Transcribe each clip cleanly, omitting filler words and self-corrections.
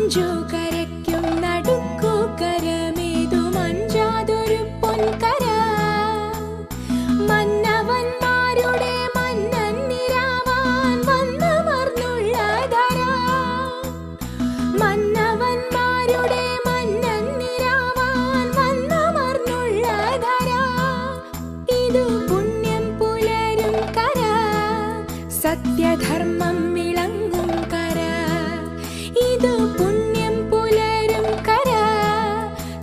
അഞ്ചു കരയ്ക്കും നടുക്കു കരമേതും അഞ്ചാതൊരു പൊൻകര. മന്നവന്മാരുടെ മന്നൻ നിരാവാൻ വന്നമർന്നുള്ള ധര. മന്നവന്മാരുടെ മന്നൻ നിരാവാൻ വന്നമർന്നുള്ള ധര. ഇത് പുണ്യം പുലരും കര, സത്യധർമ്മം വിളങ്ങും കര. ഇത് പുണ്യം പുലരും കര,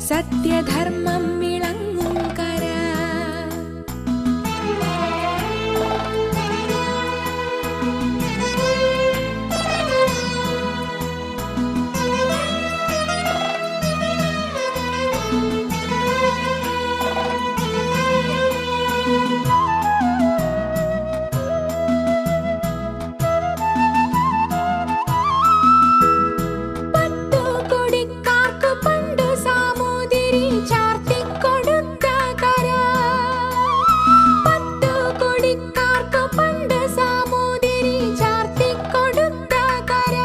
സത്യധർമ്മം വിളങ്ങും കര. പട്ടുകൊടിക്കാർക്ക് പണ്ടു സാമൂതിരി ചാർത്തിക്കൊടുത്ത കര. പട്ടുകൊടിക്കാർക്ക് പണ്ട് സാമൂതിരി ചാർത്തിക്കൊടുത്ത കര.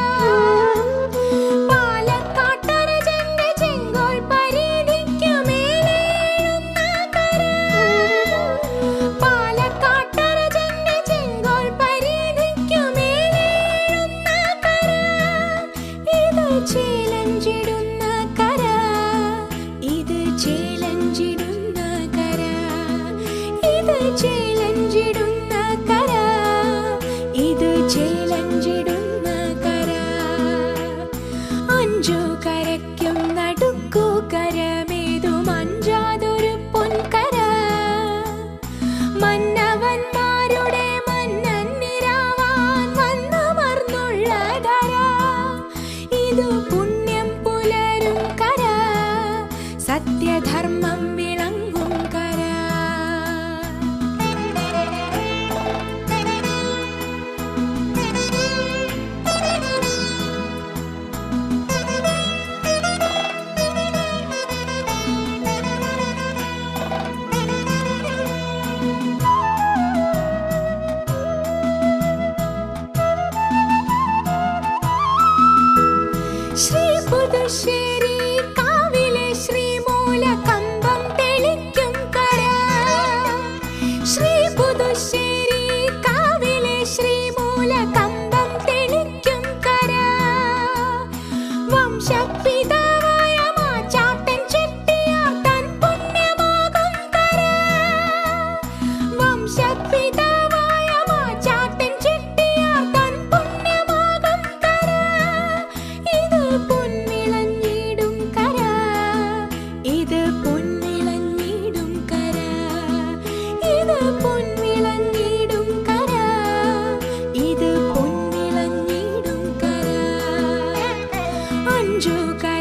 പാലക്കാട്ടരജന്റെ ചെങ്കോൽ പരിധിക്കു മേലേഴുന്ന കര. പാലക്കാട്ടരജന്റെ ചെങ്കോൽ പരിധിക്കു മേലേഴുന്ന കര. ഇത് ചേലഞ്ചിടുന്ന കര, ഇത് ചേലഞ്ചിടുന്ന കര. ഇത് ചേലഞ്ചിടുന്ന കര, ഇത് ചേലഞ്ചിടുന്ന കര. അഞ്ചു കരയ്ക്കും നടുക്കു കരമേതും അഞ്ചാതൊരു പൊൻകര. മന്നവന്മാരുടെ മന്നൻ നിരാവാൻ വന്നമർന്നുള്ള ധര. ഇത് പുണ്യം പുലരും കര, സത്യധർമ്മം വിളങ്ങും കര. ശ്രീ പുതുശ്ശേരി കാവിലെ ശ്രീമൂല കമ്പം തെളിക്കും കര. ശ്രീ പുതുശ്ശേരി കാവിലെ ശ്രീമൂല കമ്പം തെളിക്കും കര. വംശപിതാവായ മാച്ചാട്ടൻ ചെട്ടിയാർ തൻ പുണ്യമാകും കര. വംശപിതാവായ മാച്ചാട്ടൻ ചെട്ടിയാർ തൻ പുണ്യമാകും കര. ഇത് പൊൻവിളഞ്ഞിടും കര, ഇത് പൊൻവിളഞ്ഞിടും കര. ഇത് പൊൻവിളഞ്ഞിടും കര, ഇത് പൊൻവിളഞ്ഞിടും കര. അഞ്ചു കര